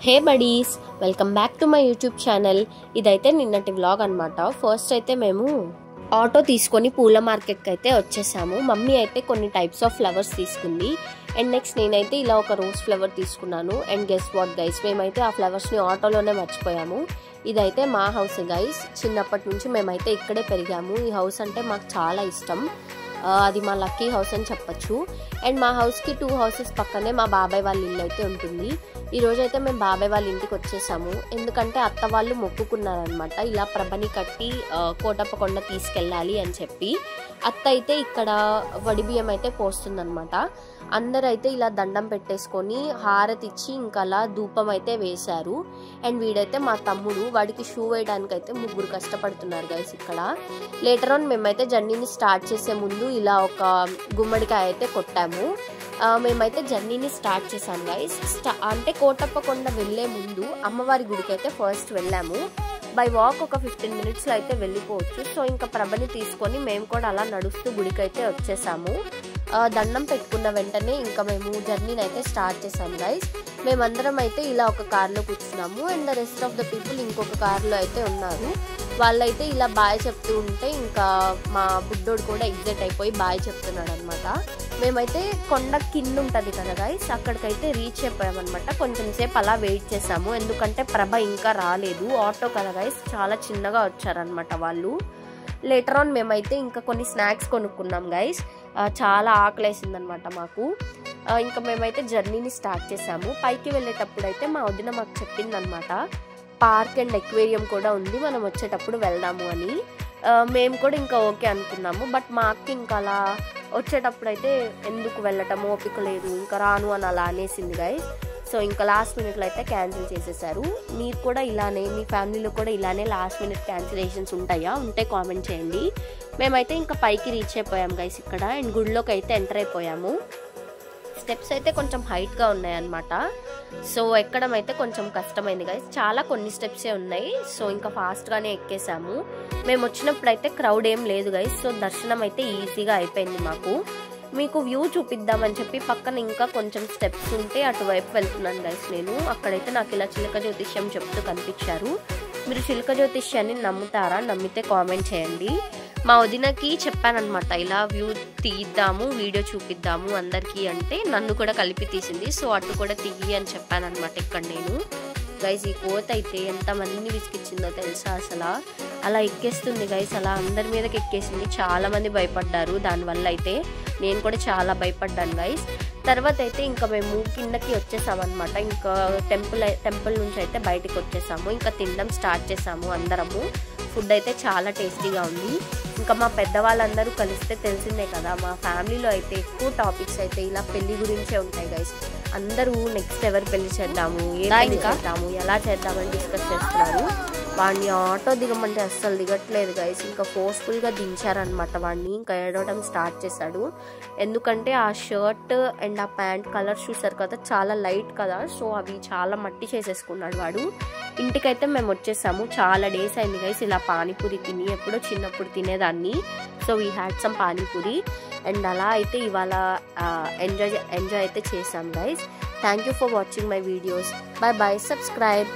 Hey buddies, welcome back to my YouTube channel. ఇదైతే నిన్నటి vlog అనమాట. ఫస్ట్ అయితే మేము ఆటో తీసుకొని పూల మార్కెట్కి అయితే వచ్చేసాము. మమ్మీ అయితే కొన్ని టైప్స్ ఆఫ్ ఫ్లవర్స్ తీసుకుంది అండ్ నెక్స్ట్ నేనైతే ఇలా ఒక రోజ్ ఫ్లవర్ తీసుకున్నాను. అండ్ గెస్ వాట్ గైస్, మేమైతే ఆ ఫ్లవర్స్ని ఆటోలోనే మర్చిపోయాము. ఇదైతే మా హౌస్ గైస్. చిన్నప్పటి నుంచి మేమైతే ఇక్కడే పెరిగాము. ఈ హౌస్ అంటే మాకు చాలా ఇష్టం. అది మా లక్కీ హౌస్ అని చెప్పచ్చు. అండ్ మా హౌస్కి 2 హౌసెస్ పక్కనే మా బాబాయ్ వాళ్ళ ఇల్లు అయితే ఉంటుంది. ఈరోజైతే మేము బాబాయ్ వాళ్ళ ఇంటికి వచ్చేసాము. ఎందుకంటే అత్త వాళ్ళు మొక్కుకున్నారనమాట, ఇలా ప్రభని కట్టి కోటప్పకొండ తీసుకెళ్ళాలి అని చెప్పి. అత్త అయితే ఇక్కడ వడిబియ్యం అయితే పోస్తుందనమాట. అందరైతే ఇలా దండం పెట్టేసుకొని హారతి ఇచ్చి ఇంకా అలా ధూపం అయితే వేశారు. అండ్ వీడైతే మా తమ్ముడు, వాడికి షూ వేయడానికి అయితే 3 కష్టపడుతున్నారు గైస్ ఇక్కడ. లేటర్ ఆన్ మేమైతే జర్నీని స్టార్ట్ చేసే ముందు ఇలా ఒక గుమ్మడికాయ అయితే కొట్టాము. మేమైతే జర్నీని స్టార్ట్ చేసాం గైస్. అంటే కోటప్పకొండ వెళ్ళే ముందు అమ్మవారి గుడికి అయితే ఫస్ట్ వెళ్ళాము. బై వాక్ ఒక 15 మినిట్స్లో అయితే వెళ్ళిపోవచ్చు. సో ఇంకా ప్రభని తీసుకొని మేము కూడా అలా నడుస్తూ గుడికి అయితే వచ్చేసాము. దండం పెట్టుకున్న వెంటనే ఇంకా మేము జర్నీని అయితే స్టార్ట్ చేసాం గైస్. మేమందరం అయితే ఇలా ఒక కార్లో కూర్చున్నాము and the rest of the people ఇంకొక కార్లో అయితే ఉన్నారు. వాళ్ళైతే ఇలా బాయ్ చెప్తూ ఉంటే ఇంకా మా బుడ్డోడు కూడా ఎగ్జైట్ అయిపోయి బాయ్ చెప్తున్నాడు అనమాట. మేమైతే కొండ కింద ఉంటుంది కదా గైస్, అక్కడికైతే రీచ్ అయిపోయామన్నమాట. కొంచెం సేపు అలా వెయిట్ చేసాము, ఎందుకంటే ప్రభ ఇంకా రాలేదు. ఆటో కదా గైస్, చాలా చిన్నగా వచ్చారనమాట వాళ్ళు. లేటర్ ఆన్ మేమైతే ఇంకా కొన్ని స్నాక్స్ కొనుక్కున్నాం గైస్. చాలా ఆకలేసింది అనమాట మాకు. ఇంకా మేమైతే జర్నీని స్టార్ట్ చేసాము. పైకి వెళ్ళేటప్పుడు అయితే మా వదిన మాకు చెప్పిందనమాట, పార్క్ అండ్ ఎక్వేరియం కూడా ఉంది, మనం వచ్చేటప్పుడు వెళ్దాము అని. మేము కూడా ఇంకా ఓకే అనుకున్నాము. బట్ మా అక్క ఇంకా అలా వచ్చేటప్పుడు అయితే ఎందుకు వెళ్ళటము, ఓపిక లేదు, ఇంకా రాను అని అలా అనేసింది గైస్. సో ఇంకా లాస్ట్ మినిట్లో అయితే క్యాన్సిల్ చేసేసారు. మీరు కూడా ఇలానే, మీ ఫ్యామిలీలో కూడా ఇలానే లాస్ట్ మినిట్ క్యాన్సిలేషన్స్ ఉంటాయా? ఉంటే కామెంట్ చేయండి. మేమైతే ఇంకా పైకి రీచ్ అయిపోయాం గైస్ ఇక్కడ. అండ్ గుడిలోకి అయితే ఎంటర్ అయిపోయాము. స్టెప్స్ అయితే కొంచెం హైట్గా ఉన్నాయన్నమాట. సో ఎక్కడం అయితే కొంచెం కష్టమైంది గైస్. చాలా కొన్ని స్టెప్సే ఉన్నాయి. సో ఇంకా ఫాస్ట్గానే ఎక్కేసాము. మేము వచ్చినప్పుడు అయితే క్రౌడ్ ఏం లేదు గైస్. సో దర్శనం అయితే ఈజీగా అయిపోయింది మాకు. మీకు వ్యూ చూపిద్దామని చెప్పి పక్కన ఇంకా కొంచెం స్టెప్స్ ఉంటే అటువైపు వెళ్తున్నాను గైస్ నేను. అక్కడైతే నాకు ఇలా చిలక జ్యోతిష్యం చెప్తూ కనిపించారు. మీరు చిలక జ్యోతిష్యాన్ని నమ్ముతారా? నమ్మితే కామెంట్ చేయండి. మా వదినకి చెప్పానమాట, ఇలా వ్యూ తీద్దాము, వీడియో చూపిద్దాము అందరికీ అంటే నన్ను కూడా కలిపి తీసింది. సో అటు కూడా తీయి అని చెప్పానమాట ఇక్కడ నేను. గైస్ ఈ కోత అయితే ఎంతమందిని విసిగిచ్చిందో తెలుసా అసలు. అలా ఎక్కేస్తుంది గైస్, అలా అందరి మీదకి ఎక్కేసింది. చాలామంది భయపడ్డారు దానివల్ల. అయితే నేను కూడా చాలా భయపడ్డాను గైస్. తర్వాత అయితే ఇంకా మేము కిందకి వచ్చేసామన్నమాట. ఇంకా టెంపుల్ నుంచి అయితే బయటికి వచ్చేసాము. ఇంకా తినడం స్టార్ట్ చేసాము అందరము. ఫుడ్ అయితే చాలా టేస్టీగా ఉంది. ఇంకా మా పెద్దవాళ్ళందరూ కలిస్తే తెలిసిందే కదా, మా ఫ్యామిలీలో అయితే ఎక్కువ టాపిక్స్ అయితే ఇలా పెళ్లి గురించే ఉంటాయి గైస్. అందరూ నెక్స్ట్ ఎవరు పెళ్లి చేద్దాము, ఏ పెళ్లి చేద్దాము, ఎలా చేద్దామని డిస్కస్ చేస్తున్నారు. వాడిని ఆటో దిగమంటే అస్సలు దిగట్లేదు గైస్. ఇంకా ఫోర్స్ఫుల్గా దించారనమాట వాడిని. ఇంకా ఏడవడం స్టార్ట్ చేశాడు. ఎందుకంటే ఆ షర్ట్ అండ్ ఆ ప్యాంట్ కలర్స్ చూసారు కదా, చాలా లైట్ కదా. సో అవి చాలా మట్టి చేసేసుకున్నాడు వాడు. ఇంటికైతే మేము వచ్చేసాము. చాలా డేస్ అయింది గైస్ ఇలా పానీపూరి తిని. ఎప్పుడో చిన్నప్పుడు తినేదాన్ని. So we had some panipuri. And అలా అయితే ఇవాళ ఎంజాయ్ అయితే చేసాం guys. Thank you for watching my videos. By by, subscribe.